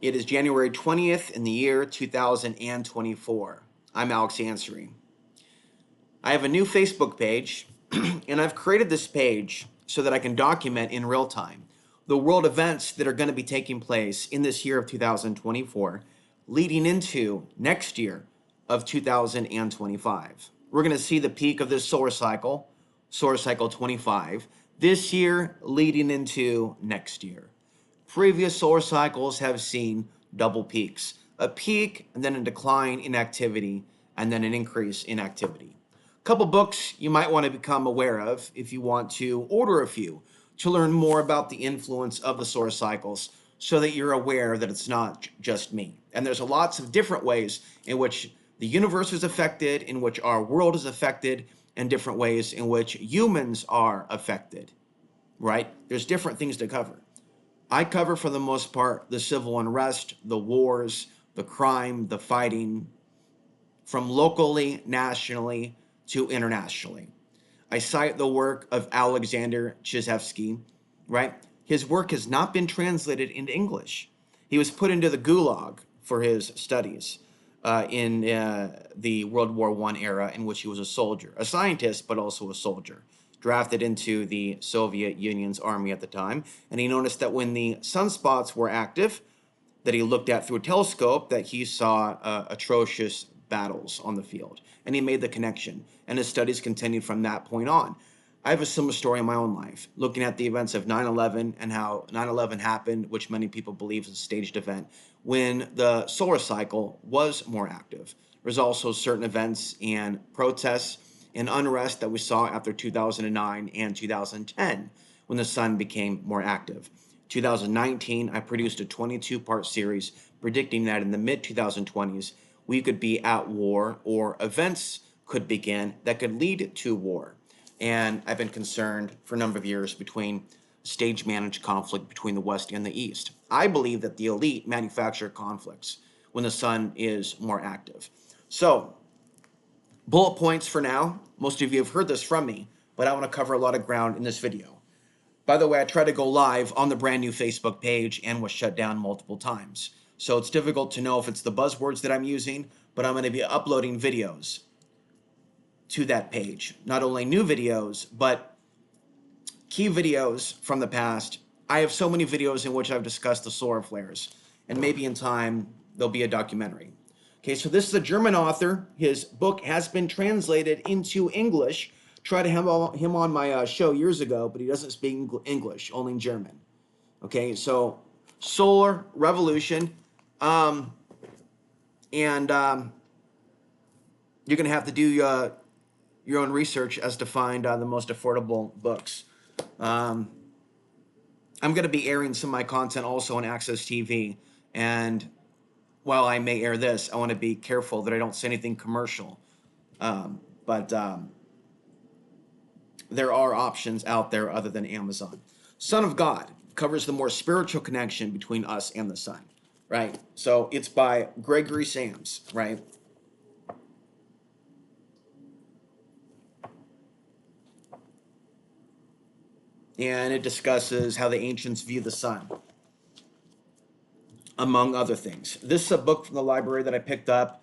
It is January 20th in the year 2024. I'm Alex ANSARY. I have a new Facebook page, and I've created this page so that I can document in real time the world events that are going to be taking place in this year of 2024, leading into next year of 2025. We're going to see the peak of this solar cycle 25, this year leading into next year. Previous solar cycles have seen double peaks, a peak and then a decline in activity and then an increase in activity. A couple books you might want to become aware of if you want to order a few to learn more about the influence of the solar cycles so that you're aware that it's not just me. And there's lots of different ways in which the universe is affected, in which our world is affected, and different ways in which humans are affected, right? There's different things to cover. I cover, for the most part, the civil unrest, the wars, the crime, the fighting, from locally, nationally, to internationally. I cite the work of Alexander Chizevsky, right? His work has not been translated into English. He was put into the gulag for his studies in the World War I era, in which he was a soldier, a scientist, but also a soldier, drafted into the Soviet Union's army at the time. And he noticed that when the sunspots were active, that he looked at through a telescope, that he saw atrocious battles on the field. And he made the connection. And his studies continued from that point on. I have a similar story in my own life, looking at the events of 9/11 and how 9/11 happened, which many people believe is a staged event, when the solar cycle was more active. There's also certain events and protests and unrest that we saw after 2009 and 2010, when the sun became more active. 2019, I produced a 22-part series predicting that in the mid-2020s, we could be at war, or events could begin that could lead to war. And I've been concerned for a number of years between stage-managed conflict between the West and the East. I believe that the elite manufacture conflicts when the sun is more active. So, bullet points for now. Most of you have heard this from me, but I want to cover a lot of ground in this video. By the way, I tried to go live on the brand new Facebook page and was shut down multiple times. So it's difficult to know if it's the buzzwords that I'm using, but I'm going to be uploading videos to that page. Not only new videos, but key videos from the past. I have so many videos in which I've discussed the solar flares, and maybe in time there'll be a documentary. Okay, so this is a German author. His book has been translated into English. Tried to have him on my show years ago, but he doesn't speak English, only in German. Okay, so solar revolution, and you're going to have to do your own research as to find the most affordable books. I'm going to be airing some of my content also on Access TV, and while I may air this, I want to be careful that I don't say anything commercial. But there are options out there other than Amazon. Son of God covers the more spiritual connection between us and the sun, right? So it's by Gregory Sams, right? And it discusses how the ancients view the sun, among other things. This is a book from the library that I picked up.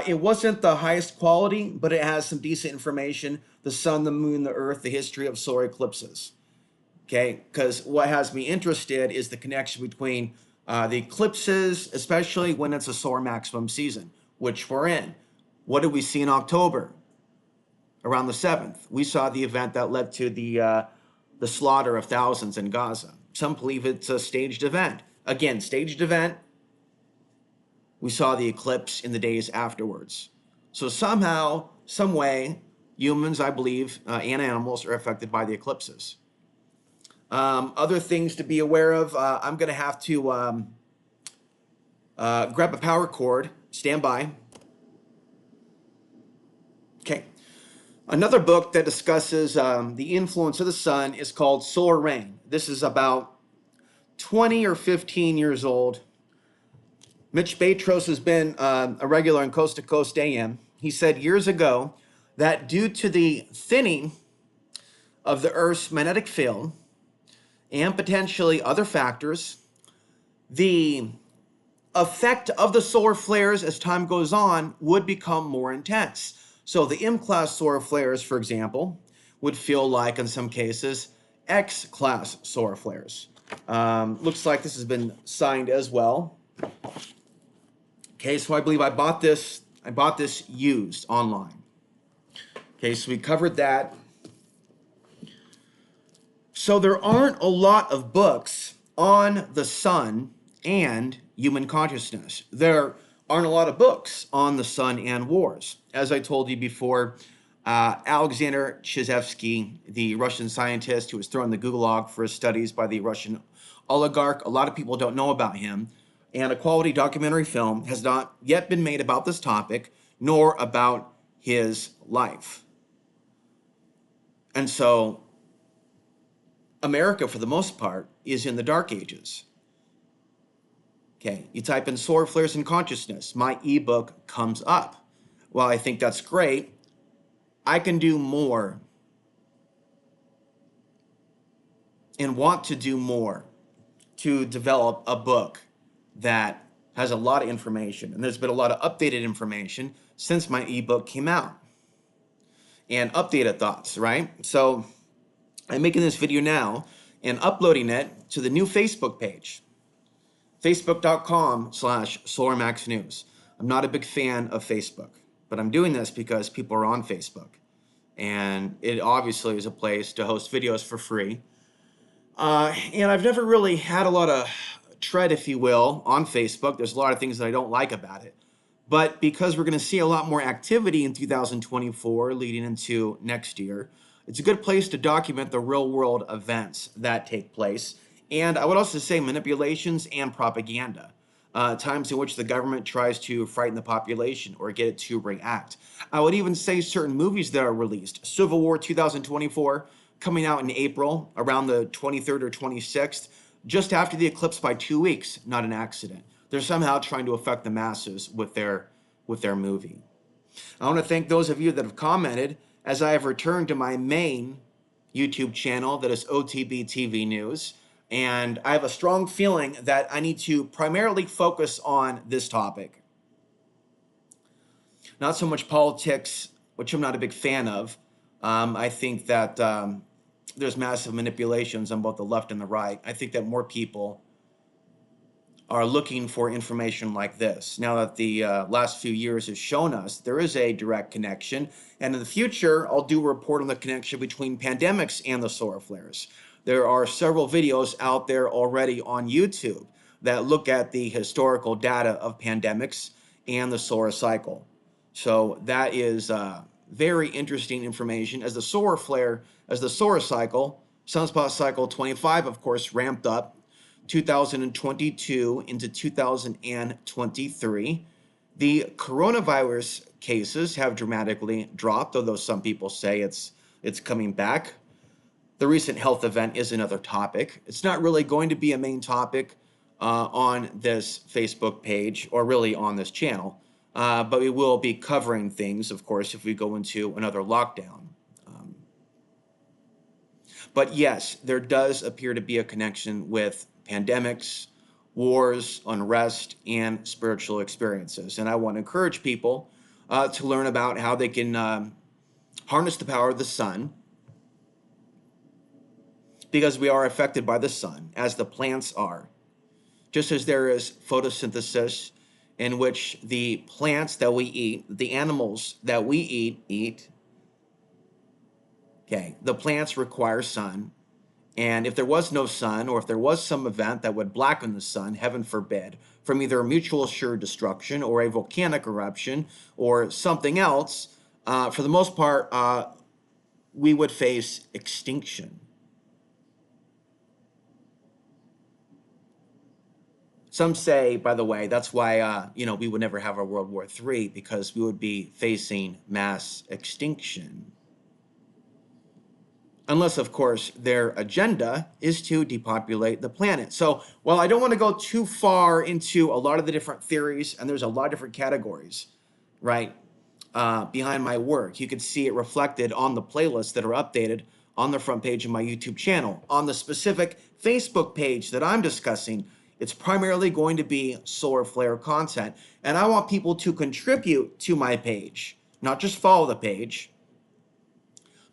It wasn't the highest quality, but it has some decent information. The sun, the moon, the earth, the history of solar eclipses. Okay, because what has me interested is the connection between the eclipses, especially when it's a solar maximum season, which we're in. What did we see in October? Around the 7th, we saw the event that led to the slaughter of thousands in Gaza. Some believe it's a staged event. Again, staged event. We saw the eclipse in the days afterwards. So somehow, some way, humans, I believe, and animals are affected by the eclipses. Other things to be aware of, I'm going to have to grab a power cord. Stand by. Okay. Another book that discusses the influence of the sun is called Solar Rain. This is about 20 or 15 years old. Mitch Batros has been a regular on Coast to Coast AM. He said years ago that due to the thinning of the Earth's magnetic field and potentially other factors, the effect of the solar flares as time goes on would become more intense. So the M-class solar flares, for example, would feel like, in some cases, X-class solar flares. Looks like this has been signed as well. Okay, so I believe I bought this used online. Okay, so we covered that. So there aren't a lot of books on the sun and human consciousness. There aren't a lot of books on the sun and wars. As I told you before, Alexander Chizevsky, the Russian scientist who was thrown in the Gulag for his studies by the Russian oligarch, a lot of people don't know about him. And a quality documentary film has not yet been made about this topic, nor about his life. And so America, for the most part, is in the dark ages. Okay, you type in solar flares and consciousness, my ebook comes up. Well, I think that's great. I can do more and want to do more to develop a book that has a lot of information. And there's been a lot of updated information since my ebook came out. And updated thoughts, right? So I'm making this video now and uploading it to the new Facebook page, facebook.com/SolarMaxNews. I'm not a big fan of Facebook, but I'm doing this because people are on Facebook. And it obviously is a place to host videos for free. And I've never really had a lot of tread, if you will, on Facebook. There's a lot of things that I don't like about it. But because we're going to see a lot more activity in 2024 leading into next year, it's a good place to document the real world events that take place. And I would also say manipulations and propaganda, times in which the government tries to frighten the population or get it to react. I would even say certain movies that are released. Civil War 2024 coming out in April, around the 23rd or 26th, just after the eclipse by 2 weeks, not an accident. They're somehow trying to affect the masses with their movie. I want to thank those of you that have commented as I have returned to my main YouTube channel, that is OTB TV News. And I have a strong feeling that I need to primarily focus on this topic. Not so much politics, which I'm not a big fan of. I think that there's massive manipulations on both the left and the right. I think that more people are looking for information like this. Now that the last few years has shown us there is a direct connection, and in the future, I'll do a report on the connection between pandemics and the solar flares. There are several videos out there already on YouTube that look at the historical data of pandemics and the solar cycle. So that is very interesting information as the solar cycle, sunspot cycle 25, of course, ramped up 2022 into 2023. The coronavirus cases have dramatically dropped, although some people say it's coming back. The recent health event is another topic. It's not really going to be a main topic on this Facebook page or really on this channel, but we will be covering things, of course, if we go into another lockdown. But yes, there does appear to be a connection with pandemics, wars, unrest, and spiritual experiences. And I want to encourage people to learn about how they can harness the power of the sun, because we are affected by the sun, as the plants are. Just as there is photosynthesis, in which the plants that we eat, the animals that we eat, okay, the plants require sun. And if there was no sun, or if there was some event that would blacken the sun, heaven forbid, from either a mutual assured destruction or a volcanic eruption or something else, for the most part, we would face extinction. Some say, by the way, that's why we would never have a World War III, because we would be facing mass extinction. Unless, of course, their agenda is to depopulate the planet. So while I don't want to go too far into a lot of the different theories, and there's a lot of different categories, right, behind my work, you can see it reflected on the playlists that are updated on the front page of my YouTube channel. On the specific Facebook page that I'm discussing It's primarily going to be solar flare content. And I want people to contribute to my page, not just follow the page,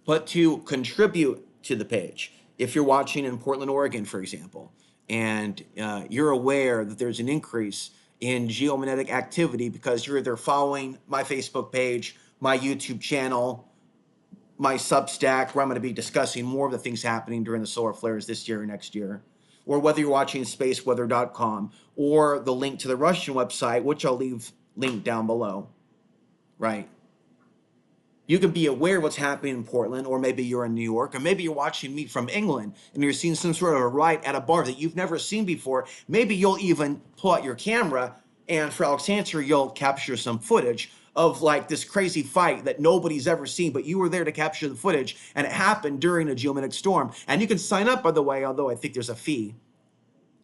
but to contribute to the page. If you're watching in Portland, Oregon, for example, and you're aware that there's an increase in geomagnetic activity because you're either following my Facebook page, my YouTube channel, my Substack, where I'm going to be discussing more of the things happening during the solar flares this year or next year, or whether you're watching spaceweather.com or the link to the Russian website, which I'll leave linked down below, right? You can be aware of what's happening in Portland, or maybe you're in New York, or maybe you're watching me from England and you're seeing some sort of a riot at a bar that you've never seen before. Maybe you'll even pull out your camera and for Alex Answer, you'll capture some footage of like this crazy fight that nobody's ever seen, but you were there to capture the footage and it happened during a geomagnetic storm. And you can sign up, by the way, although I think there's a fee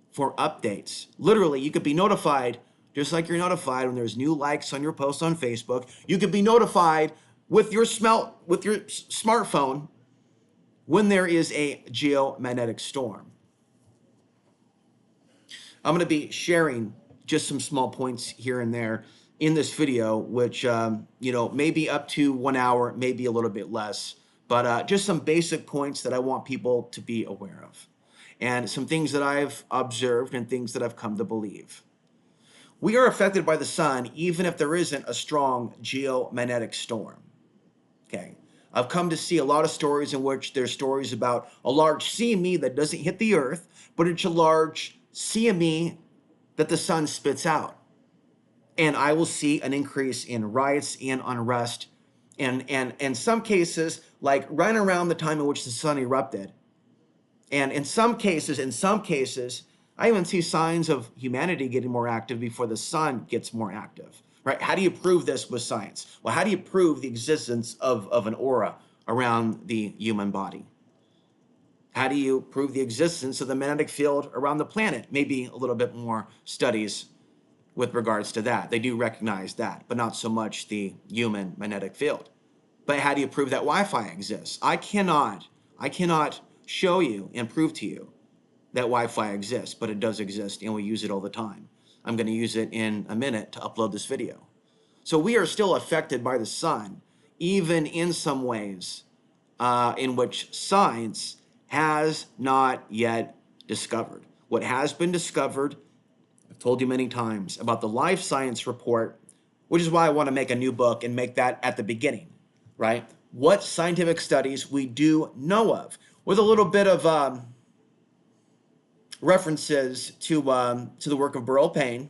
for updates. Literally, you could be notified just like you're notified when there's new likes on your posts on Facebook. You could be notified with your smartphone when there is a geomagnetic storm. I'm going to be sharing just some small points here and there in this video, which maybe up to 1 hour, maybe a little bit less, but just some basic points that I want people to be aware of, and some things that I've observed and things that I've come to believe. We are affected by the sun even if there isn't a strong geomagnetic storm. Okay. I've come to see a lot of stories in which there's stories about a large CME that doesn't hit the earth, but it's a large CME that the sun spits out. And I will see an increase in riots and unrest. And in some cases, like right around the time in which the sun erupted. And in some cases, I even see signs of humanity getting more active before the sun gets more active. Right? How do you prove this with science? Well, how do you prove the existence of an aura around the human body? How do you prove the existence of the magnetic field around the planet? Maybe a little bit more studies with regards to that. They do recognize that, but not so much the human magnetic field. But how do you prove that Wi-Fi exists? I cannot show you and prove to you that Wi-Fi exists, but it does exist and we use it all the time. I'm going to use it in a minute to upload this video. So we are still affected by the sun, even in some ways in which science has not yet discovered. What has been discovered, I've told you many times about the Life Science Report, which is why I want to make a new book and make that at the beginning, right? What scientific studies we do know of, with a little bit of references to the work of Burl Payne.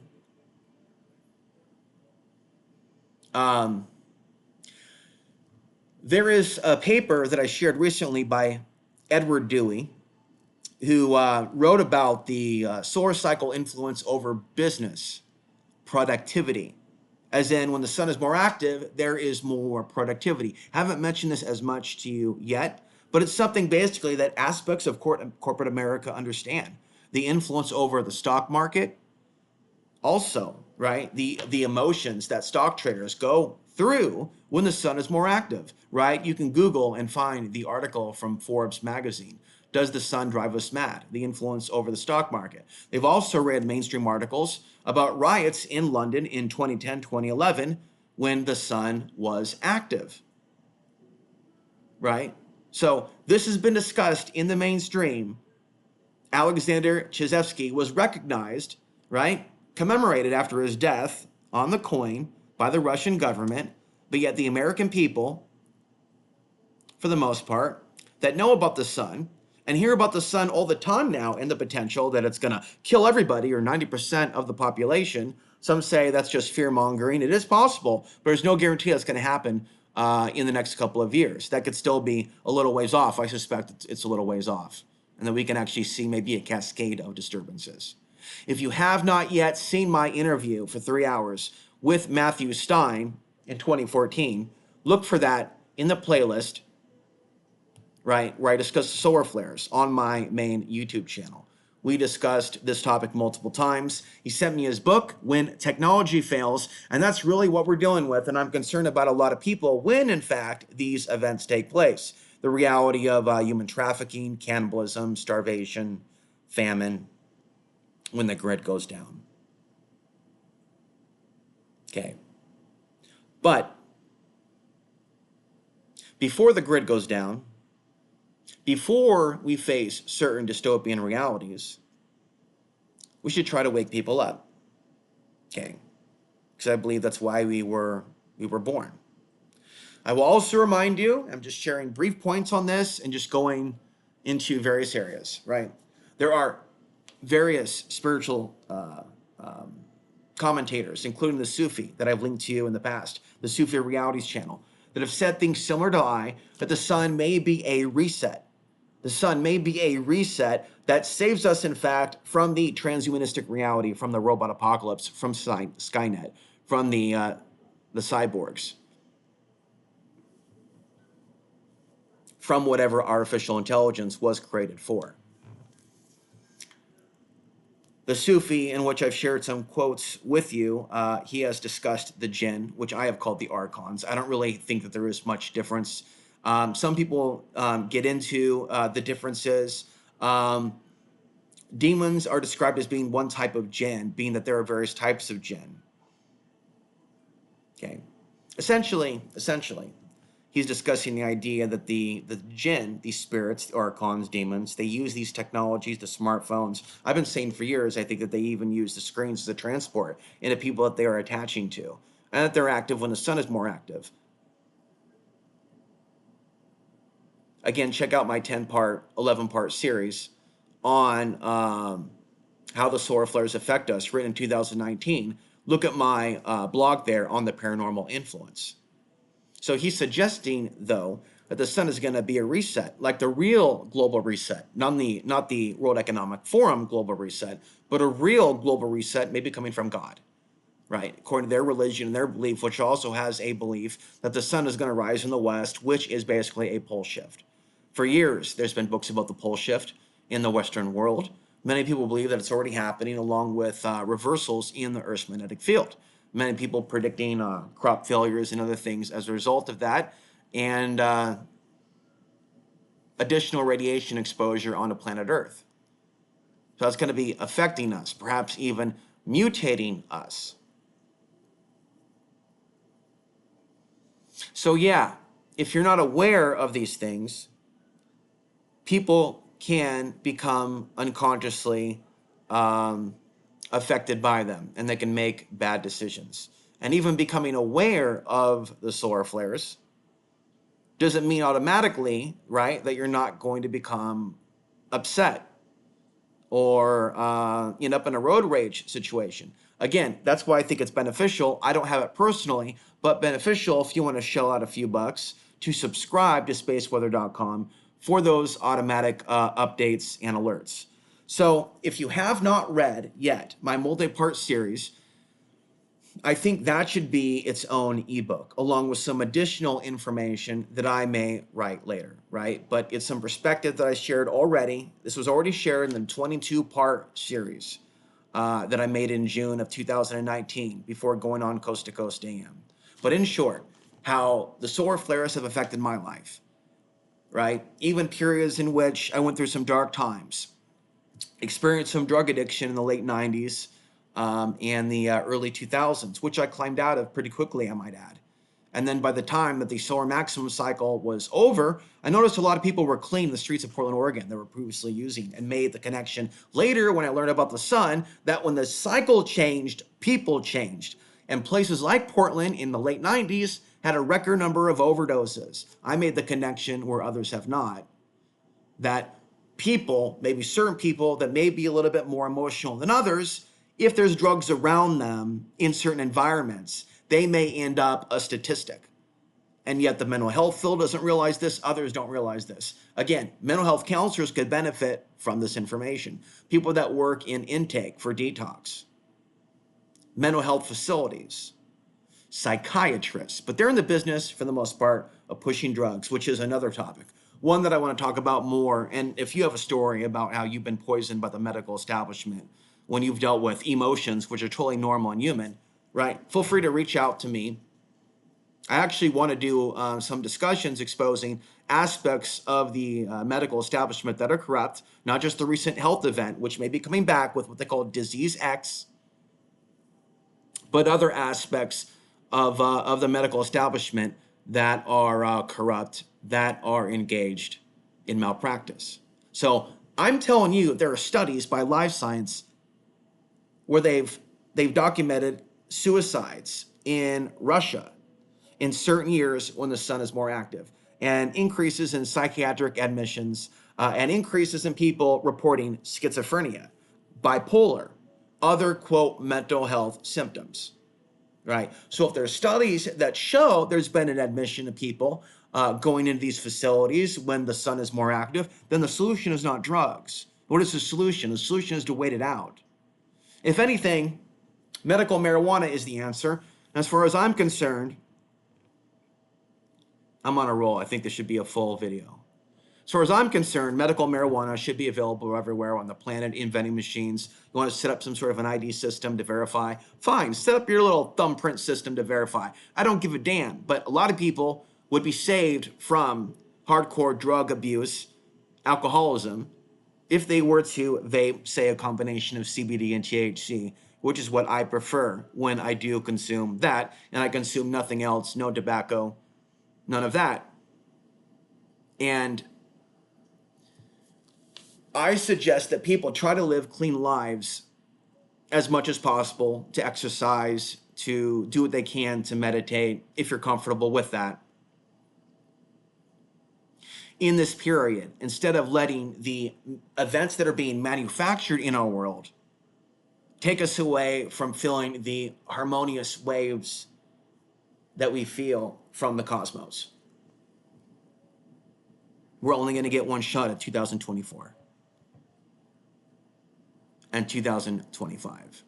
There is a paper that I shared recently by Edward Dewey, who wrote about the solar cycle influence over business productivity. As in, when the sun is more active, there is more productivity. Haven't mentioned this as much to you yet, but it's something basically that aspects of corporate America understand. The influence over the stock market, also, right? The emotions that stock traders go through when the sun is more active, right? You can Google and find the article from Forbes magazine. Does the sun drive us mad? The influence over the stock market. They've also read mainstream articles about riots in London in 2010, 2011, when the sun was active, right? So this has been discussed in the mainstream. Alexander Chizevsky was recognized, right? Commemorated after his death on the coin by the Russian government, but yet the American people, for the most part, that know about the sun and hear about the sun all the time now and the potential that it's going to kill everybody or 90% of the population. Some say that's just fear-mongering. It is possible, but there's no guarantee that's going to happen in the next couple of years. That could still be a little ways off. I suspect it's a little ways off. And then we can actually see maybe a cascade of disturbances. If you have not yet seen my interview for 3 hours with Matthew Stein in 2014, look for that in the playlist, right, where I discuss solar flares on my main YouTube channel. We discussed this topic multiple times. He sent me his book, When Technology Fails, and that's really what we're dealing with, and I'm concerned about a lot of people when, in fact, these events take place. The reality of human trafficking, cannibalism, starvation, famine, when the grid goes down. Okay. But before the grid goes down, before we face certain dystopian realities, we should try to wake people up. Okay. Because I believe that's why we were born. I will also remind you, I'm just sharing brief points on this and just going into various areas, right? There are various spiritual commentators, including the Sufi that I've linked to you in the past, the Sufi Realities channel, that have said things similar to I, that the sun may be a reset. The sun may be a reset that saves us, in fact, from the transhumanistic reality, from the robot apocalypse, from Skynet, from the cyborgs, from whatever artificial intelligence was created for. The Sufi, in which I've shared some quotes with you, he has discussed the jinn, which I have called the archons. I don't really think that there is much difference. Some people get into the differences. Demons are described as being one type of jinn, being that there are various types of jinn. Okay, essentially, he's discussing the idea that the jinn, these spirits, the archons, demons, they use these technologies, the smartphones. I've been saying for years, I think that they even use the screens as a transport into people that they are attaching to, and that they're active when the sun is more active. Again, check out my 10-part, 11-part series on how the solar flares affect us, written in 2019. Look at my blog there on the paranormal influence. So he's suggesting, though, that the sun is going to be a reset, like the real global reset, not the World Economic Forum global reset, but a real global reset maybe coming from God, right? According to their religion and their belief, which also has a belief that the sun is going to rise in the west, which is basically a pole shift. For years, there's been books about the pole shift in the Western world. Many people believe that it's already happening, along with reversals in the Earth's magnetic field. Many people predicting crop failures and other things as a result of that, and additional radiation exposure on the planet Earth. So that's going to be affecting us, perhaps even mutating us. So yeah, if you're not aware of these things, people can become unconsciously affected by them, and they can make bad decisions. And even becoming aware of the solar flares doesn't mean automatically, right, that you're not going to become upset or end up in a road rage situation. Again, that's why I think it's beneficial. I don't have it personally, but beneficial if you want to shell out a few bucks to subscribe to spaceweather.com for those automatic updates and alerts. So if you have not read yet my multi-part series, I think that should be its own ebook, along with some additional information that I may write later, right? But it's some perspective that I shared already. This was already shared in the 22-part series that I made in June of 2019 before going on Coast to Coast AM. But in short, how the solar flares have affected my life, right? Even periods in which I went through some dark times, experienced some drug addiction in the late 90s and the early 2000s, which I climbed out of pretty quickly, I might add. And then by the time that the solar maximum cycle was over, I noticed a lot of people were cleaning the streets of Portland, Oregon that were previously using, and made the connection later when I learned about the sun, that when the cycle changed, people changed. And places like Portland in the late 90s had a record number of overdoses. I made the connection where others have not, that people, maybe certain people that may be a little bit more emotional than others, if there's drugs around them in certain environments, they may end up a statistic. And yet the mental health field doesn't realize this, others don't realize this. Again, mental health counselors could benefit from this information. People that work in intake for detox, mental health facilities, psychiatrists, but they're in the business for the most part of pushing drugs, which is another topic. One that I want to talk about more, and if you have a story about how you've been poisoned by the medical establishment when you've dealt with emotions, which are totally normal and human, right? Feel free to reach out to me I actually want to do some discussions exposing aspects of the medical establishment that are corrupt, not just the recent health event, which may be coming back with what they call Disease X, but other aspects of the medical establishment that are corrupt, that are engaged in malpractice. So I'm telling you, there are studies by Live Science where they've documented suicides in Russia in certain years when the sun is more active, and increases in psychiatric admissions, and increases in people reporting schizophrenia, bipolar, other quote mental health symptoms. Right. So if there's studies that show there's been an admission of people going into these facilities when the sun is more active, then the solution is not drugs. What is the solution? The solution is to wait it out. If anything, medical marijuana is the answer. As far as I'm concerned, I'm on a roll. I think this should be a full video. As far as I'm concerned, medical marijuana should be available everywhere on the planet in vending machines. You want to set up some sort of an ID system to verify? Fine, set up your little thumbprint system to verify. I don't give a damn. But a lot of people would be saved from hardcore drug abuse, alcoholism, if they were to vape, say, a combination of CBD and THC, which is what I prefer when I do consume that, and I consume nothing else, no tobacco, none of that. And I suggest that people try to live clean lives as much as possible, to exercise, to do what they can to meditate, if you're comfortable with that, in this period, instead of letting the events that are being manufactured in our world take us away from feeling the harmonious waves that we feel from the cosmos. We're only going to get one shot at 2024 and 2025.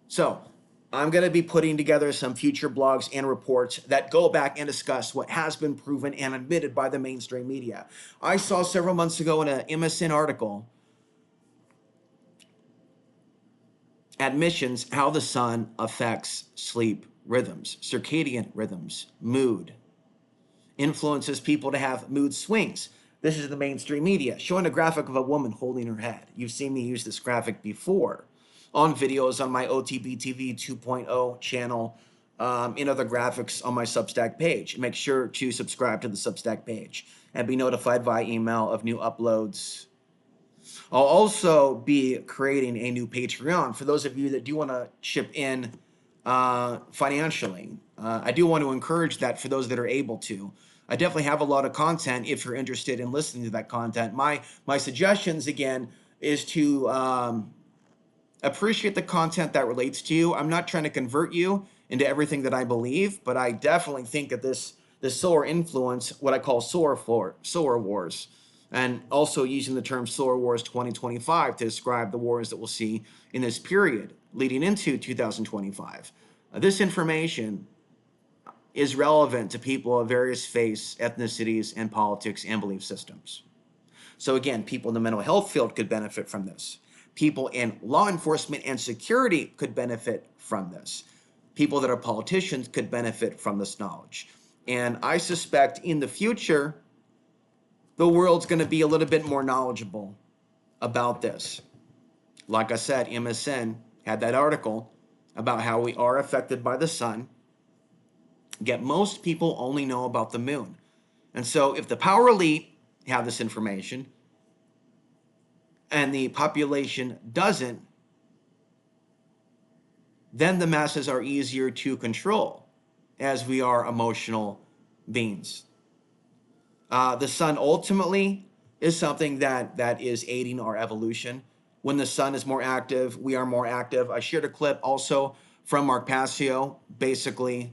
So I'm going to be putting together some future blogs and reports that go back and discuss what has been proven and admitted by the mainstream media. I saw several months ago in an MSN article, admissions, how the sun affects sleep rhythms, circadian rhythms, mood, influences people to have mood swings. This is the mainstream media showing a graphic of a woman holding her head. You've seen me use this graphic before on videos on my OTB TV 2.0 channel, in other graphics on my Substack page. Make sure to subscribe to the Substack page and be notified via email of new uploads. I'll also be creating a new Patreon for those of you that do want to chip in financially. I do want to encourage that for those that are able to. I definitely have a lot of content if you're interested in listening to that content. My suggestions, again, is to appreciate the content that relates to you. I'm not trying to convert you into everything that I believe, but I definitely think that this solar influence, what I call solar wars, and also using the term Solar Wars 2025 to describe the wars that we'll see in this period leading into 2025. This information is relevant to people of various faiths, ethnicities, and politics and belief systems. So again, people in the mental health field could benefit from this. People in law enforcement and security could benefit from this. People that are politicians could benefit from this knowledge. And I suspect in the future, the world's going to be a little bit more knowledgeable about this. Like I said, MSN had that article about how we are affected by the sun, yet most people only know about the moon. And so if the power elite have this information and the population doesn't, then the masses are easier to control, as we are emotional beings. The sun ultimately is something that is aiding our evolution. When the sun is more active, we are more active. I shared a clip also from Mark Passio, basically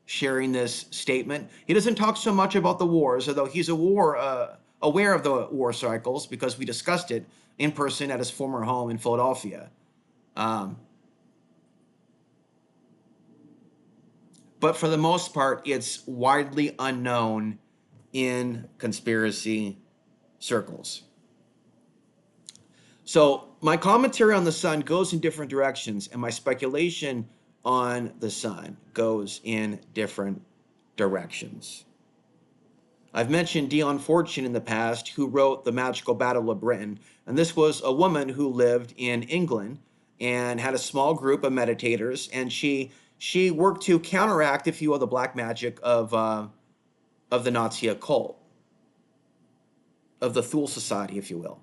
sharing this statement. He doesn't talk so much about the wars, although he's aware of the war cycles because we discussed it in person at his former home in Philadelphia. But for the most part, it's widely unknown in conspiracy circles. So my commentary on the sun goes in different directions, and my speculation on the sun goes in different directions. I've mentioned Dion Fortune in the past, who wrote The Magical Battle of Britain, and this was a woman who lived in England and had a small group of meditators, and she worked to counteract, if you will, the black magic of the Nazi occult, of the Thule Society, if you will.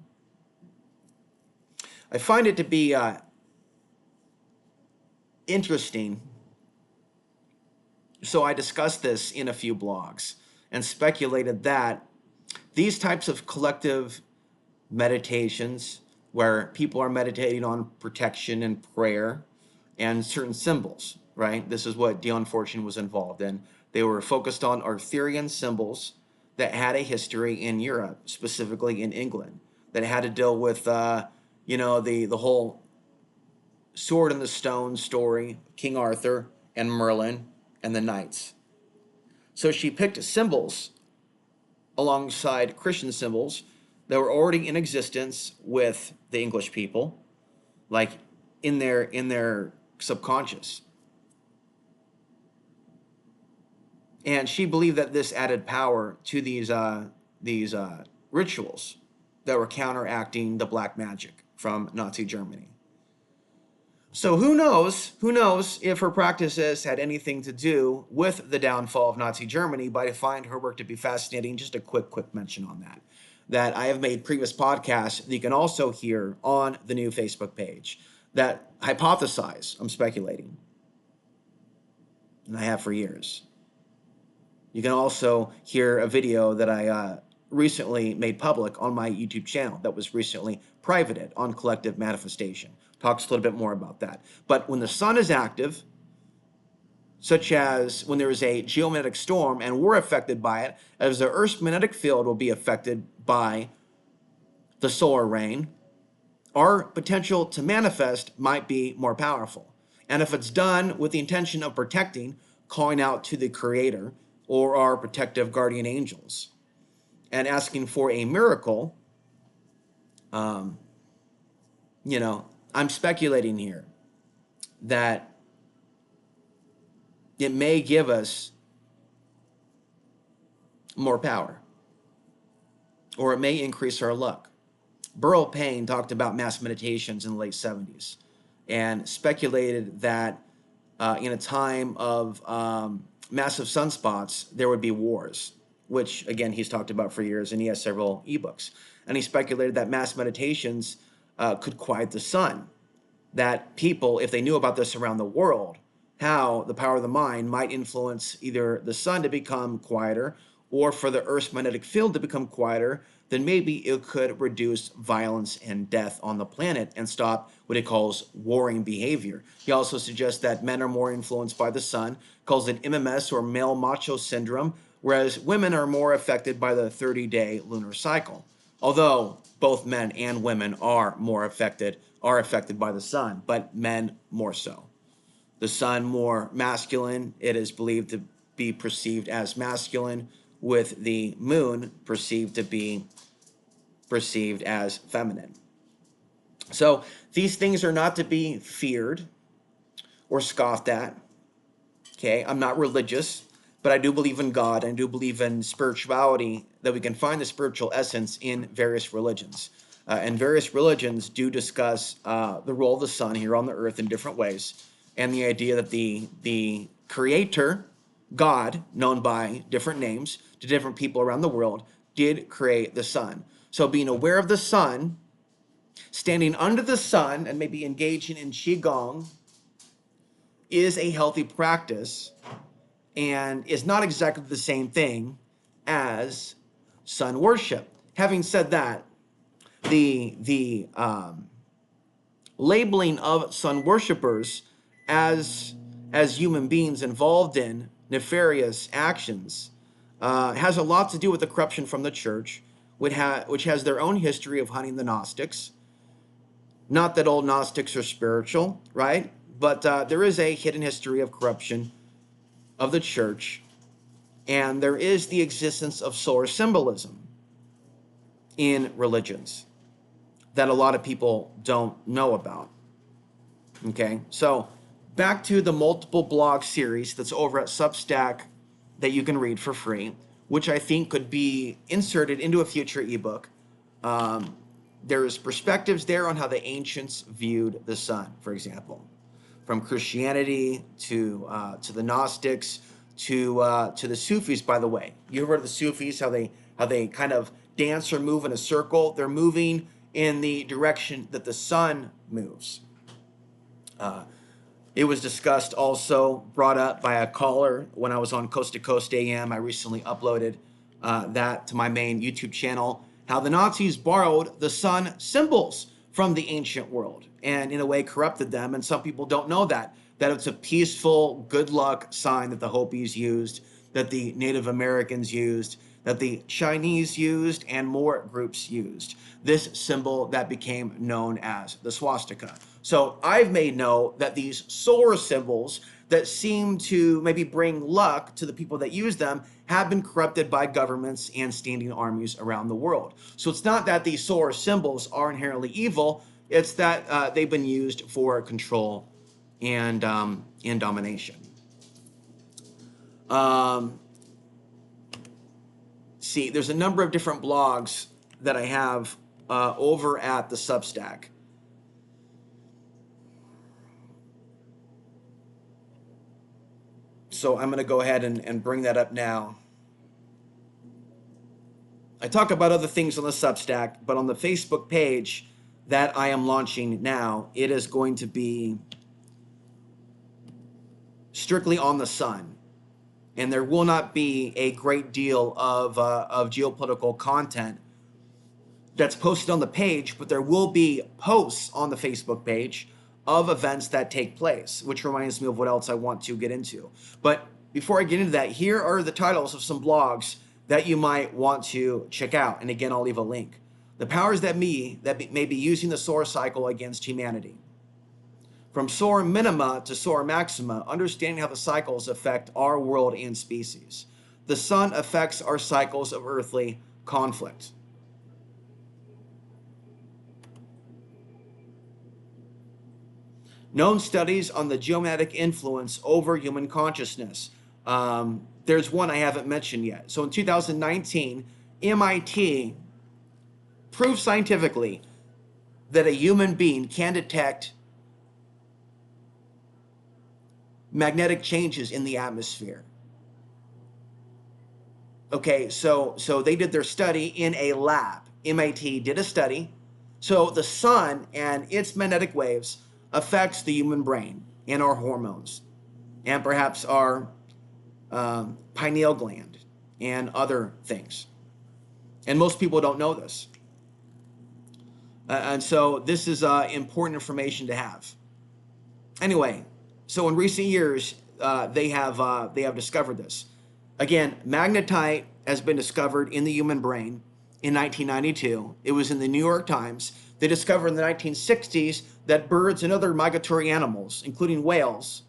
I find it to be interesting, so I discussed this in a few blogs and speculated that these types of collective meditations, where people are meditating on protection and prayer and certain symbols, right? This is what Dion Fortune was involved in. They were focused on Arthurian symbols that had a history in Europe, specifically in England, that had to deal with, the whole sword and the stone story, King Arthur and Merlin and the knights. So she picked symbols alongside Christian symbols that were already in existence with the English people, like in their subconscious. And she believed that this added power to these rituals that were counteracting the black magic from Nazi Germany. So who knows if her practices had anything to do with the downfall of Nazi Germany, but I find her work to be fascinating. Just a quick mention on that I have made previous podcasts that you can also hear on the new Facebook page that hypothesize, I'm speculating, and I have for years. You can also hear a video that I recently made public on my YouTube channel that was recently privated on collective manifestation. Talks a little bit more about that. But when the sun is active, such as when there is a geomagnetic storm and we're affected by it, as the Earth's magnetic field will be affected by the solar rain, our potential to manifest might be more powerful. And if it's done with the intention of protecting, calling out to the Creator or our protective guardian angels and asking for a miracle, I'm speculating here that it may give us more power, or it may increase our luck. Burl Payne talked about mass meditations in the late 70s and speculated that in a time of massive sunspots, there would be wars, which, again, he's talked about for years, and he has several ebooks. And he speculated that mass meditations could quiet the sun, that people, if they knew about this around the world, how the power of the mind might influence either the sun to become quieter or for the Earth's magnetic field to become quieter, then maybe it could reduce violence and death on the planet and stop what he calls warring behavior. He also suggests that men are more influenced by the sun, calls it MMS or male macho syndrome, whereas women are more affected by the 30-day lunar cycle. Although both men and women are affected by the sun, but men more so. The sun more masculine, it is believed to be perceived as masculine, with the moon perceived to be perceived as feminine. So these things are not to be feared or scoffed at. Okay, I'm not religious, but I do believe in God. I do believe in spirituality, that we can find the spiritual essence in various religions. And various religions do discuss the role of the sun here on the earth in different ways, and the idea that the creator, God, known by different names to different people around the world, did create the sun. So being aware of the sun, standing under the sun, and maybe engaging in Qigong is a healthy practice and is not exactly the same thing as sun worship. Having said that, the labeling of sun worshipers as human beings involved in nefarious actions has a lot to do with the corruption from the church, which has their own history of hunting the Gnostics. Not that all Gnostics are spiritual, right? But there is a hidden history of corruption of the church, and there is the existence of solar symbolism in religions that a lot of people don't know about. Okay, so back to the multiple blog series that's over at Substack, that you can read for free, which I think could be inserted into a future ebook. There's perspectives there on how the ancients viewed the sun, for example, from Christianity to the Gnostics to the Sufis. By the way, you heard of the Sufis? How they kind of dance or move in a circle. They're moving in the direction that the sun moves. It was discussed also, brought up by a caller when I was on Coast to Coast AM. I recently uploaded that to my main YouTube channel, how the Nazis borrowed the sun symbols from the ancient world and in a way corrupted them. And some people don't know that it's a peaceful good luck sign that the Hopis used, that the Native Americans used, that the Chinese used, and more groups used. This symbol that became known as the swastika. So I've made note that these solar symbols that seem to maybe bring luck to the people that use them have been corrupted by governments and standing armies around the world. So it's not that these solar symbols are inherently evil, it's that they've been used for control and domination. See, there's a number of different blogs that I have over at the Substack. So I'm going to go ahead and bring that up now. I talk about other things on the Substack, but on the Facebook page that I am launching now, it is going to be strictly on the sun. And there will not be a great deal of geopolitical content that's posted on the page, but there will be posts on the Facebook page of events that take place, which reminds me of what else I want to get into. But before I get into that, here are the titles of some blogs that you might want to check out. And again, I'll leave a link. The powers that may be using the solar cycle against humanity. From solar minima to solar maxima, understanding how the cycles affect our world and species. The sun affects our cycles of earthly conflict. Known studies on the geomagnetic influence over human consciousness. There's one I haven't mentioned yet. So in 2019, MIT proved scientifically that a human being can detect magnetic changes in the atmosphere. Okay, so they did their study in a lab. MIT did a study. So the sun and its magnetic waves affects the human brain and our hormones and perhaps our pineal gland and other things. And most people don't know this. And so this is important information to have. Anyway, so in recent years, they have discovered this. Again, magnetite has been discovered in the human brain in 1992. It was in the New York Times. They discovered in the 1960s that birds and other migratory animals, including whales,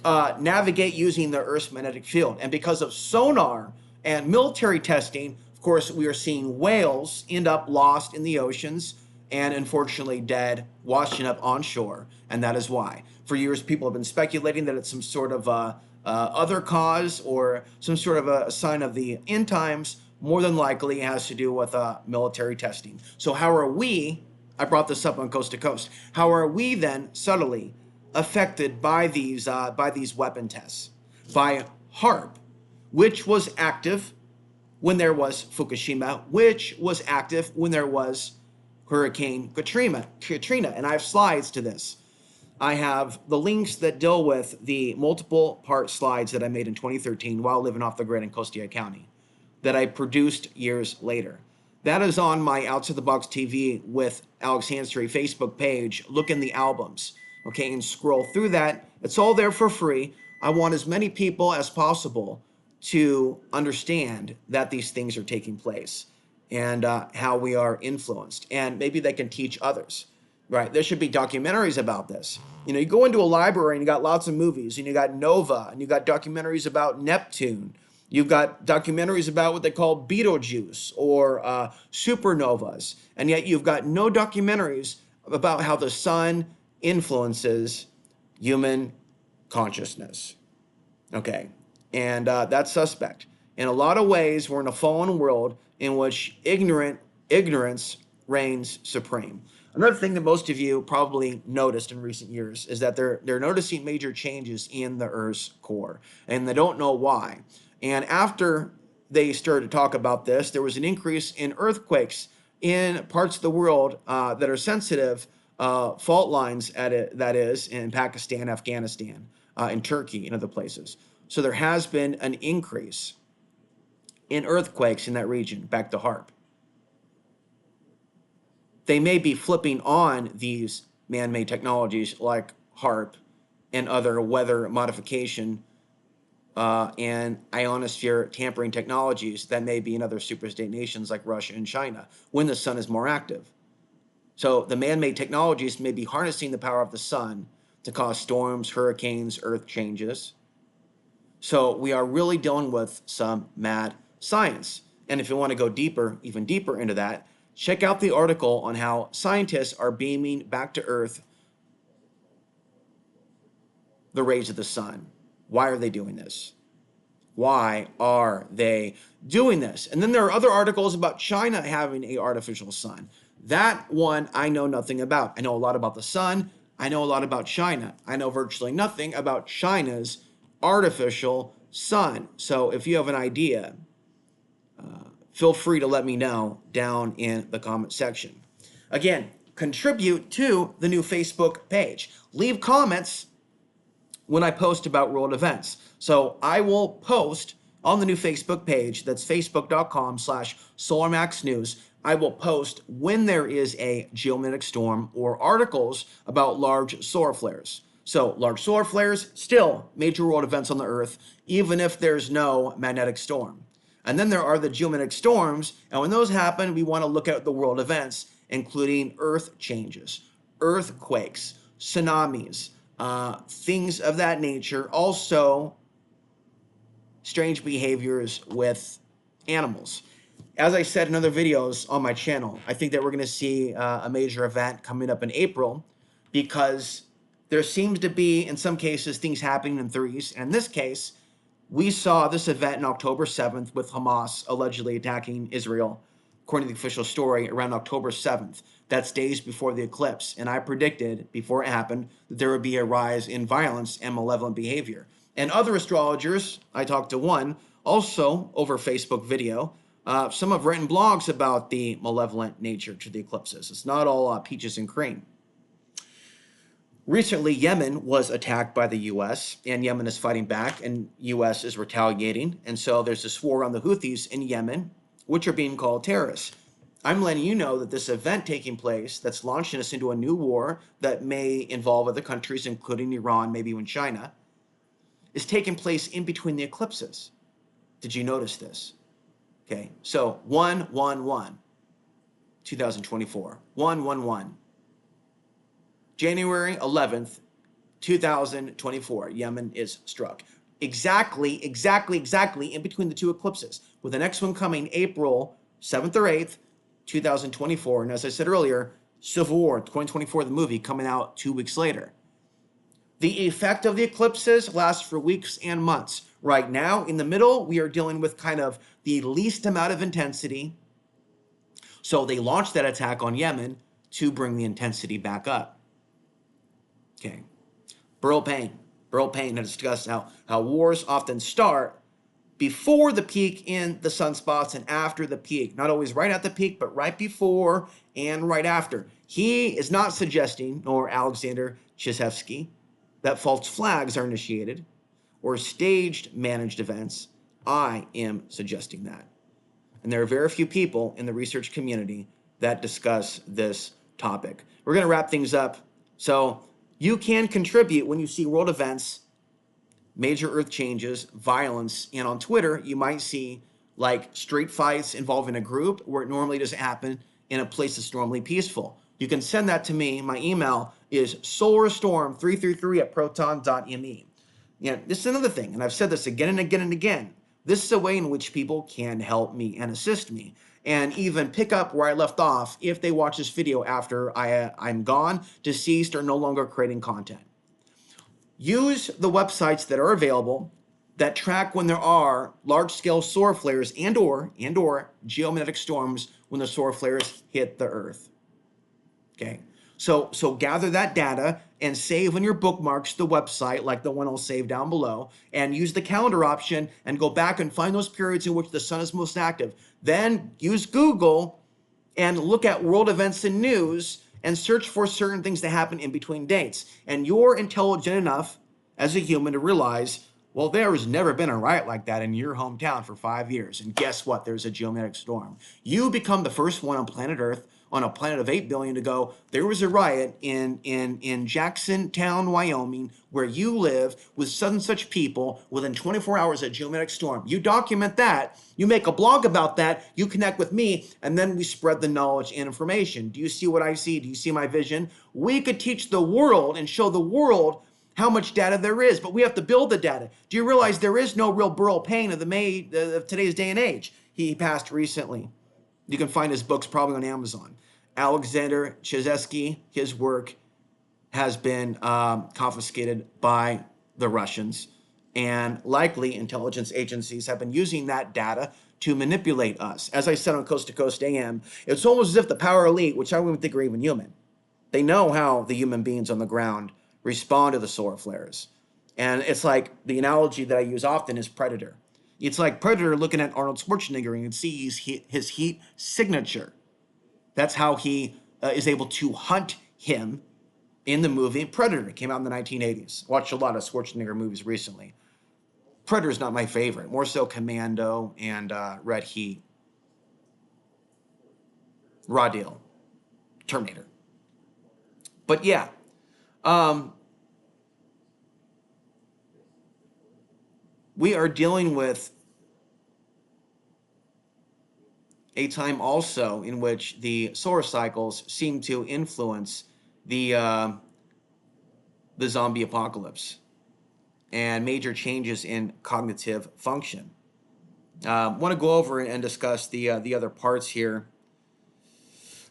navigate using the Earth's magnetic field. And because of sonar and military testing, of course, we are seeing whales end up lost in the oceans and unfortunately dead, washing up on shore. And that is why. For years, people have been speculating that it's some sort of other cause or some sort of a sign of the end times. More than likely, it has to do with military testing. So how are we, I brought this up on Coast to Coast, how are we then subtly affected by these weapon tests? By HARP, which was active when there was Fukushima, which was active when there was Hurricane Katrina, and I have slides to this. I have the links that deal with the multiple part slides that I made in 2013 while living off the grid in Costilla County that I produced years later. That is on my Outside the Box TV with Alex ANSARY Facebook page. Look in the albums, okay, and scroll through that. It's all there for free. I want as many people as possible to understand that these things are taking place and how we are influenced. And maybe they can teach others, right? There should be documentaries about this. You know, you go into a library and you got lots of movies and you got Nova and you got documentaries about Neptune. You've got documentaries about what they call Betelgeuse or supernovas. And yet you've got no documentaries about how the sun influences human consciousness. Okay, and that's suspect. In a lot of ways, we're in a fallen world in which ignorance reigns supreme. Another thing that most of you probably noticed in recent years is that they're noticing major changes in the Earth's core, and they don't know why. And after they started to talk about this, there was an increase in earthquakes in parts of the world that are sensitive fault lines at it, that is in Pakistan, Afghanistan, in Turkey, and other places. So there has been an increase in earthquakes in that region. Back to HARP. They may be flipping on these man-made technologies like HARP and other weather modification and ionosphere tampering technologies that may be in other superstate nations like Russia and China when the sun is more active. So the man-made technologies may be harnessing the power of the sun to cause storms, hurricanes, earth changes. So we are really dealing with some mad science. And if you want to go deeper, even deeper into that, check out the article on how scientists are beaming back to Earth the rays of the sun. Why are they doing this? Why are they doing this? And then there are other articles about China having an artificial sun. That one I know nothing about. I know a lot about the sun. I know a lot about China. I know virtually nothing about China's artificial sun. So if you have an idea, feel free to let me know down in the comment section. Again, contribute to the new Facebook page. Leave comments when I post about world events. So I will post on the new Facebook page, that's facebook.com/SolarMaxNews. I will post when there is a geomagnetic storm or articles about large solar flares. So large solar flares, still major world events on the Earth, even if there's no magnetic storm. And then there are the geomagnetic storms, and when those happen, we want to look at the world events, including earth changes, earthquakes, tsunamis, things of that nature. Also, strange behaviors with animals. As I said in other videos on my channel, I think that we're going to see a major event coming up in April because there seems to be, in some cases, things happening in threes. And in this case, we saw this event on October 7th with Hamas allegedly attacking Israel, according to the official story, around October 7th. That's days before the eclipse. And I predicted before it happened that there would be a rise in violence and malevolent behavior. And other astrologers, I talked to one, also over Facebook video, some have written blogs about the malevolent nature to the eclipses. It's not all peaches and cream. Recently, Yemen was attacked by the U.S., and Yemen is fighting back, and U.S. is retaliating. And so there's this war on the Houthis in Yemen, which are being called terrorists. I'm letting you know that this event taking place that's launching us into a new war that may involve other countries, including Iran, maybe even China, is taking place in between the eclipses. Did you notice this? Okay, so 1/1/1, 2024, 1/1/1. January 11th, 2024, Yemen is struck. Exactly in between the two eclipses, with the next one coming April 7th or 8th, 2024. And as I said earlier, Civil War 2024, the movie, coming out 2 weeks later. The effect of the eclipses lasts for weeks and months. Right now, in the middle, we are dealing with kind of the least amount of intensity. So they launched that attack on Yemen to bring the intensity back up. Okay. Burl Payne had discussed how wars often start before the peak in the sunspots and after the peak. Not always right at the peak, but right before and right after. He is not suggesting, nor Alexander Chizhevsky, that false flags are initiated or staged managed events. I am suggesting that. And there are very few people in the research community that discuss this topic. We're going to wrap things up. So you can contribute when you see world events, major earth changes, violence, and on Twitter, you might see like street fights involving a group where it normally doesn't happen in a place that's normally peaceful. You can send that to me. My email is solarstorm333@proton.me. This is another thing, and I've said this again and again and again. This is a way in which people can help me and assist me and even pick up where I left off if they watch this video after I'm gone, deceased, or no longer creating content. Use the websites that are available that track when there are large-scale solar flares and or geomagnetic storms when the solar flares hit the Earth. Okay, so gather that data and save in your bookmarks the website, like the one I'll save down below, and use the calendar option and go back and find those periods in which the sun is most active. Then use Google and look at world events and news and search for certain things that happen in between dates. And you're intelligent enough as a human to realize, well, there has never been a riot like that in your hometown for 5 years. And guess what? There's a geomagnetic storm. You become the first one on planet Earth, on a planet of 8 billion, to go, there was a riot in Jackson Town, Wyoming, where you live, with such and such people. Within 24 hours, a geomagnetic storm. You document that, you make a blog about that, you connect with me, and then we spread the knowledge and information. Do you see what I see? Do you see my vision? We could teach the world and show the world how much data there is, but we have to build the data. Do you realize there is no real Burl Payne of today's day and age? He passed recently. You can find his books probably on Amazon. Alexander Chizevsky, his work has been confiscated by the Russians, and likely intelligence agencies have been using that data to manipulate us. As I said on Coast to Coast AM, it's almost as if the power elite, which I don't even think are even human, they know how the human beings on the ground respond to the solar flares. And it's like the analogy that I use often is Predator. It's like Predator looking at Arnold Schwarzenegger and you can see his heat signature. That's how he is able to hunt him in the movie Predator. It came out in the 1980s. Watched a lot of Schwarzenegger movies recently. Predator's not my favorite. More so Commando and Red Heat. Raw Deal. Terminator. But yeah. We are dealing with a time also in which the solar cycles seem to influence the zombie apocalypse and major changes in cognitive function. Want to go over and discuss the other parts here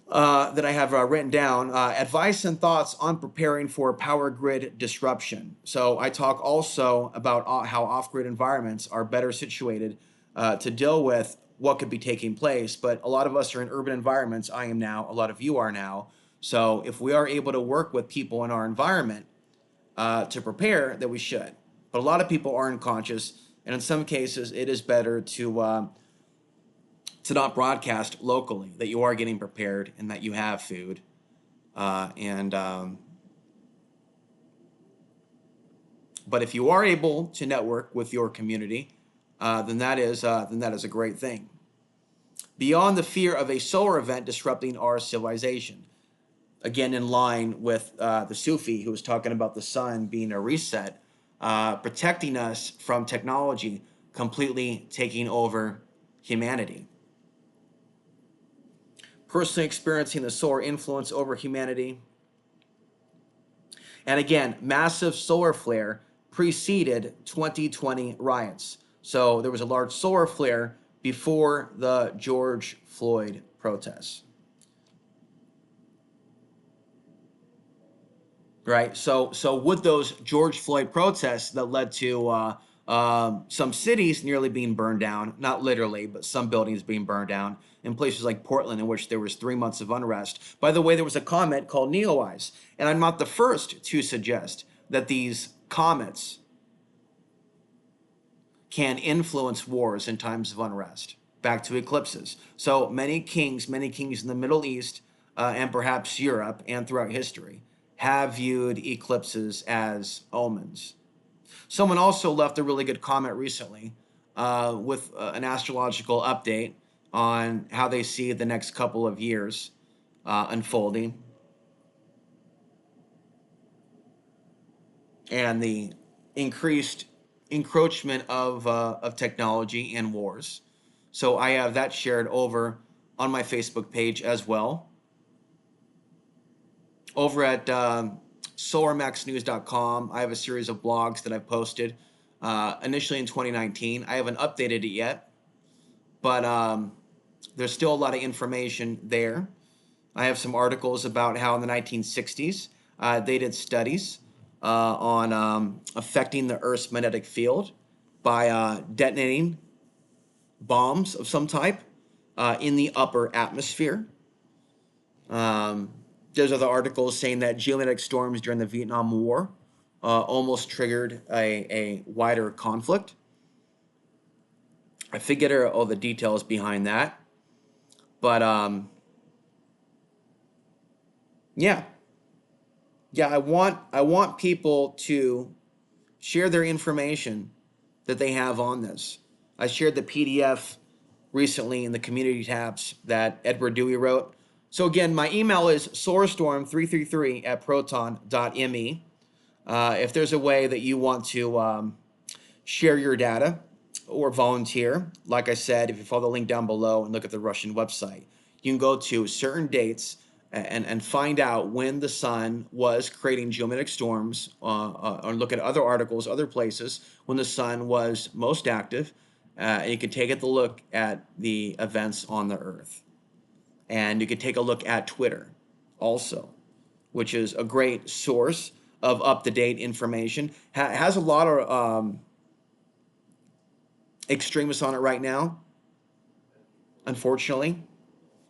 that I have written down. Advice and thoughts on preparing for power grid disruption. So I talk also about how off-grid environments are better situated to deal with what could be taking place. But a lot of us are in urban environments. I am now. A lot of you are now. So if we are able to work with people in our environment to prepare, that we should. But a lot of people aren't conscious, and in some cases, it is better to not broadcast locally that you are getting prepared and that you have food. But if you are able to network with your community, then that is a great thing. Beyond the fear of a solar event disrupting our civilization, again in line with the Sufi who was talking about the sun being a reset, protecting us from technology completely taking over humanity. Personally experiencing the solar influence over humanity. And again, massive solar flare preceded 2020 riots. So there was a large solar flare before the George Floyd protests. Right? So with those George Floyd protests that led to some cities nearly being burned down, not literally, but some buildings being burned down, in places like Portland, in which there was 3 months of unrest. By the way, there was a comet called Neowise, and I'm not the first to suggest that these comets can influence wars in times of unrest. Back to eclipses. So many kings in the Middle East and perhaps Europe and throughout history have viewed eclipses as omens. Someone also left a really good comment recently with an astrological update on how they see the next couple of years unfolding and the increased encroachment of technology and wars. So I have that shared over on my Facebook page as well. Over at solarmaxnews.com, I have a series of blogs that I've posted initially in 2019. I haven't updated it yet, but there's still a lot of information there. I have some articles about how in the 1960s they did studies on affecting the Earth's magnetic field by detonating bombs of some type in the upper atmosphere. Um, there's other articles saying that geomagnetic storms during the Vietnam War almost triggered a wider conflict. I forget all the details behind that, but yeah, I want people to share their information that they have on this. I shared the PDF recently in the community tabs that Edward Dewey wrote. So again, my email is soarstorm333 at proton.me. If there's a way that you want to share your data or volunteer, like I said, if you follow the link down below and look at the Russian website, you can go to certain dates and find out when the sun was creating geomagnetic storms, or look at other articles, other places when the sun was most active. And you can take a look at the events on the Earth. And you can take a look at Twitter also, which is a great source of up-to-date information. Has a lot of extremists on it right now, unfortunately.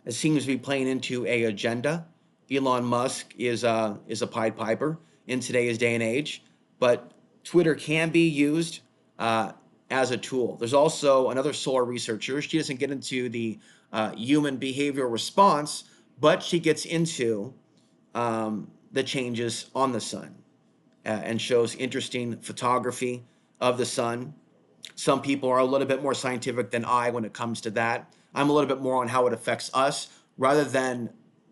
It seems to be playing into a agenda. Elon Musk is a Pied Piper in today's day and age, but Twitter can be used as a tool. There's also another solar researcher. She doesn't get into the human behavioral response, but she gets into the changes on the sun and shows interesting photography of the sun. Some people are a little bit more scientific than I when it comes to that. I'm a little bit more on how it affects us rather than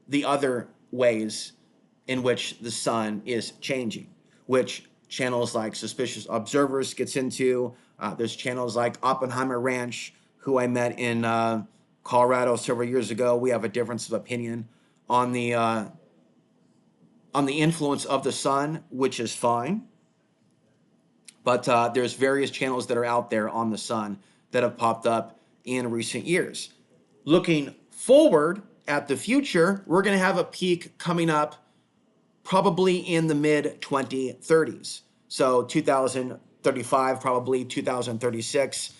the other ways in which the sun is changing, which channels like Suspicious Observers gets into. There's channels like Oppenheimer Ranch, who I met in Colorado several years ago. We have a difference of opinion on the influence of the sun, which is fine. But there's various channels that are out there on the sun that have popped up in recent years. Looking forward at the future, we're going to have a peak coming up probably in the mid 2030s. So 2035, probably 2036.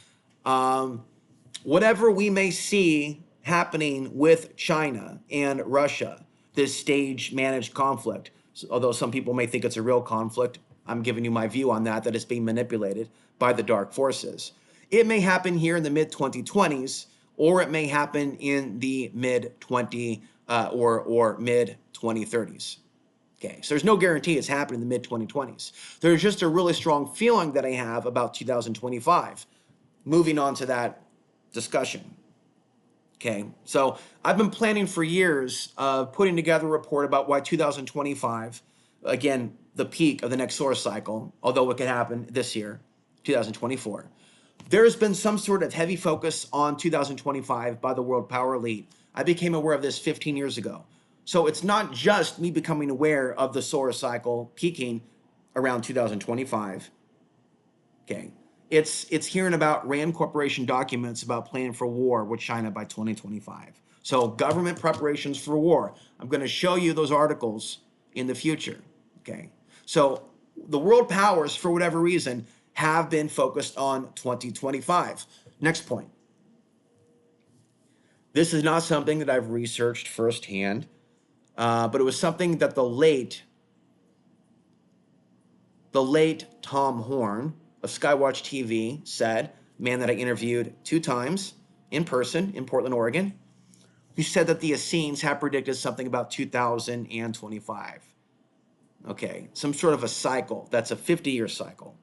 Whatever we may see happening with China and Russia, this stage managed conflict, although some people may think it's a real conflict, I'm giving you my view on that it's being manipulated by the dark forces. It may happen here in the mid 2020s, or it may happen in the mid 20 or mid 2030s. Okay, so there's no guarantee it's happening in the mid 2020s. There's just a really strong feeling that I have about 2025. Moving on to that discussion. Okay, so I've been planning for years putting together a report about why 2025, again, the peak of the next solar cycle, although it could happen this year, 2024. There's been some sort of heavy focus on 2025 by the world power elite. I became aware of this 15 years ago. So it's not just me becoming aware of the solar cycle peaking around 2025. Okay. It's hearing about Rand Corporation documents about planning for war with China by 2025. So government preparations for war. I'm going to show you those articles in the future. Okay. So the world powers, for whatever reason, have been focused on 2025. Next point. This is not something that I've researched firsthand, but it was something that the late Tom Horn of Skywatch TV said, man that I interviewed 2 times in person in Portland, Oregon, who said that the Essenes have predicted something about 2025. Okay, some sort of a cycle. That's a 50-year cycle.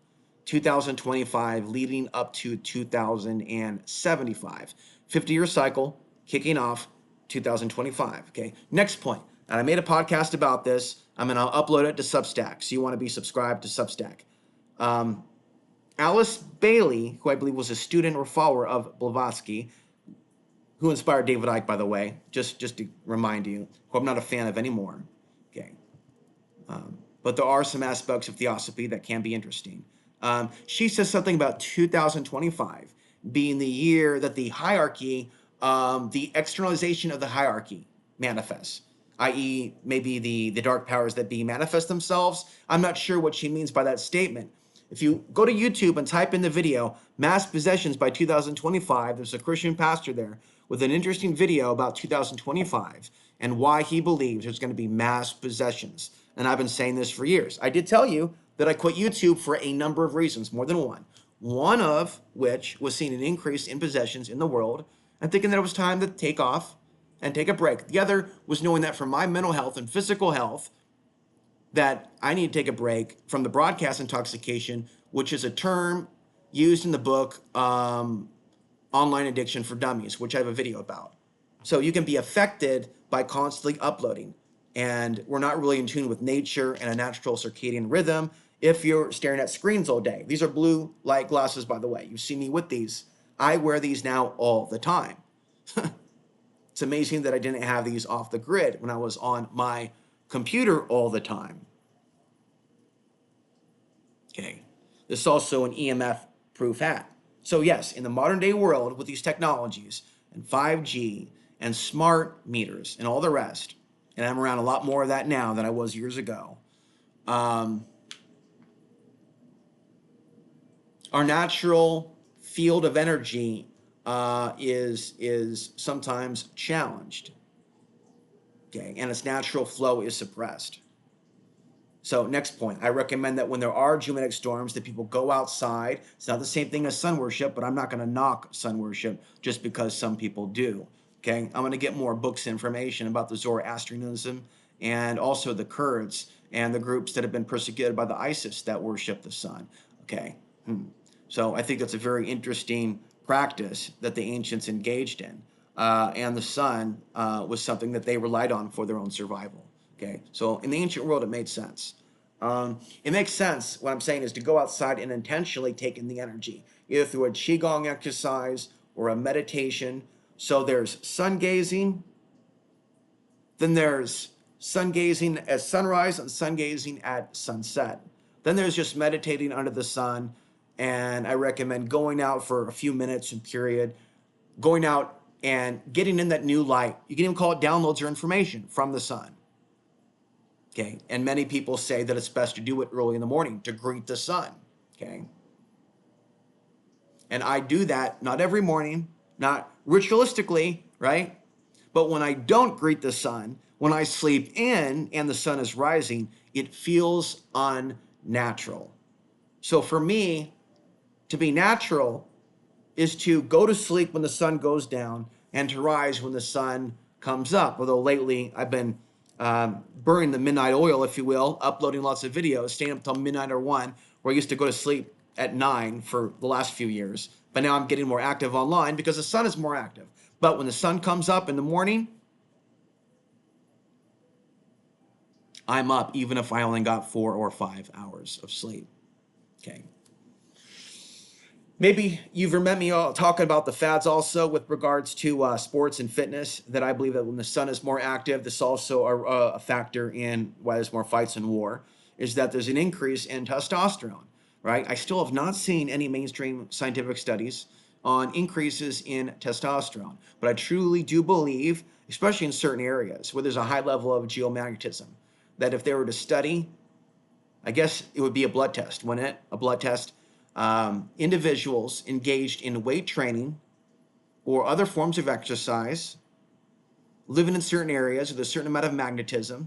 2025 leading up to 2075. 50-year cycle kicking off 2025. Okay, next point. And I made a podcast about this. I'm going to upload it to Substack. So you want to be subscribed to Substack. Alice Bailey, who I believe was a student or follower of Blavatsky, who inspired David Icke, by the way, just to remind you, who I'm not a fan of anymore. Okay. But there are some aspects of theosophy that can be interesting. She says something about 2025 being the year that the hierarchy, the externalization of the hierarchy manifests. i.e. maybe the dark powers that be manifest themselves. I'm not sure what she means by that statement. If you go to YouTube and type in the video, Mass Possessions by 2025, there's a Christian pastor there with an interesting video about 2025 and why he believes there's going to be mass possessions. And I've been saying this for years. I did tell you that I quit YouTube for a number of reasons, more than one. One of which was seeing an increase in possessions in the world and thinking that it was time to take off and take a break. The other was knowing that for my mental health and physical health, that I need to take a break from the broadcast intoxication, which is a term used in the book Online Addiction for Dummies, which I have a video about. So you can be affected by constantly uploading, and we're not really in tune with nature and a natural circadian rhythm if you're staring at screens all day. These are blue light glasses, by the way. You see me with these. I wear these now all the time. It's amazing that I didn't have these off the grid when I was on my computer all the time. Okay. This is also an EMF proof hat. So yes, in the modern day world with these technologies and 5G and smart meters and all the rest, and I'm around a lot more of that now than I was years ago, our natural field of energy is sometimes challenged. Okay, and its natural flow is suppressed. So next point, I recommend that when there are geomagnetic storms that people go outside. It's not the same thing as sun worship, but I'm not going to knock sun worship just because some people do. Okay, I'm going to get more books and information about the Zoroastrianism and also the Kurds and the groups that have been persecuted by the ISIS that worship the sun. Okay, so I think that's a very interesting practice that the ancients engaged in. And the sun was something that they relied on for their own survival. Okay, so in the ancient world, it made sense. It makes sense, what I'm saying is to go outside and intentionally take in the energy, either through a Qigong exercise or a meditation. So there's sun gazing, then there's sun gazing at sunrise and sun gazing at sunset. Then there's just meditating under the sun, and I recommend going out for a few minutes in period, going out and getting in that new light. You can even call it downloads or information from the sun. Okay, and many people say that it's best to do it early in the morning to greet the sun. Okay, and I do that not every morning, not ritualistically, right? But when I don't greet the sun, when I sleep in and the sun is rising, it feels unnatural. So for me, to be natural is to go to sleep when the sun goes down and to rise when the sun comes up. Although lately I've been burning the midnight oil, if you will, uploading lots of videos, staying up until midnight or 1, where I used to go to sleep at 9 for the last few years. But now I'm getting more active online because the sun is more active. But when the sun comes up in the morning, I'm up even if I only got 4 or 5 hours of sleep. Okay. Maybe you've met me talking about the fads also with regards to sports and fitness, that I believe that when the sun is more active, this also a factor in why there's more fights and war, is that there's an increase in testosterone, right? I still have not seen any mainstream scientific studies on increases in testosterone, but I truly do believe, especially in certain areas where there's a high level of geomagnetism, that if they were to study, I guess it would be a blood test, wouldn't it? A blood test. Individuals engaged in weight training or other forms of exercise, living in certain areas with a certain amount of magnetism,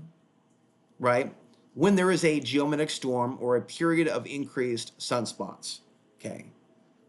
right? When there is a geomagnetic storm or a period of increased sunspots. Okay.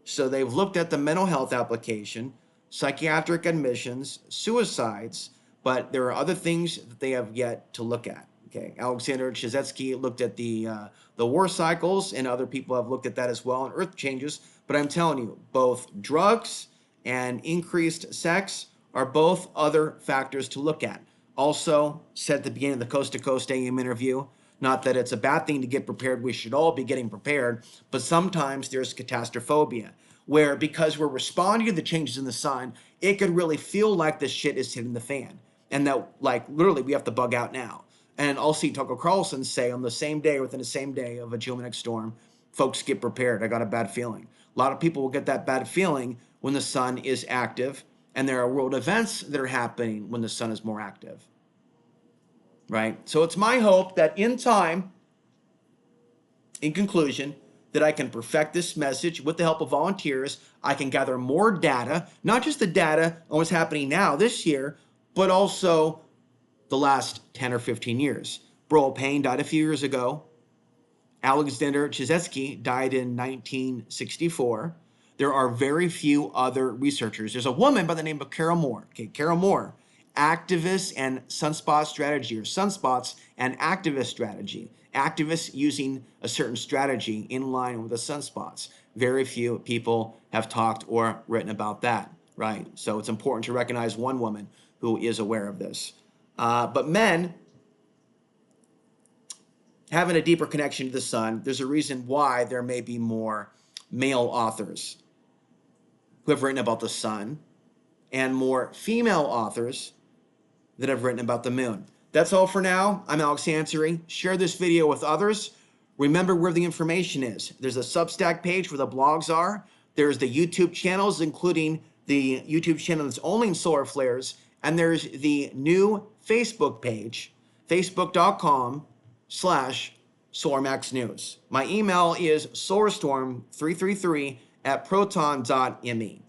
So they've looked at the mental health application, psychiatric admissions, suicides, but there are other things that they have yet to look at. Okay, Alexander Chizetsky looked at the war cycles, and other people have looked at that as well, and earth changes. But I'm telling you, both drugs and increased sex are both other factors to look at. Also, said at the beginning of the Coast to Coast AM interview, not that it's a bad thing to get prepared. We should all be getting prepared, but sometimes there's catastrophophobia, where because we're responding to the changes in the sun, it could really feel like this shit is hitting the fan, and that like literally we have to bug out now. And I'll see Tucker Carlson say on the same day, within the same day of a geomagnetic storm, folks, get prepared. I got a bad feeling. A lot of people will get that bad feeling when the sun is active, and there are world events that are happening when the sun is more active. right? So it's my hope that in time, in conclusion, that I can perfect this message with the help of volunteers. I can gather more data, not just the data on what's happening now this year, but also the last 10 or 15 years. Burl Payne died a few years ago. Alexander Chizetsky died in 1964. There are very few other researchers. There's a woman by the name of Carol Moore. Okay, Carol Moore, activist and sunspot strategy, or sunspots and activist strategy. Activists using a certain strategy in line with the sunspots. Very few people have talked or written about that, right? So it's important to recognize one woman who is aware of this. But men, having a deeper connection to the sun, there's a reason why there may be more male authors who have written about the sun and more female authors that have written about the moon. That's all for now. I'm Alex ANSARY. Share this video with others. Remember where the information is. There's a Substack page where the blogs are. There's the YouTube channels, including the YouTube channel that's only in solar flares. And there's the new Facebook page, facebook.com/SolarMaxNews. My email is solarstorm333@proton.me.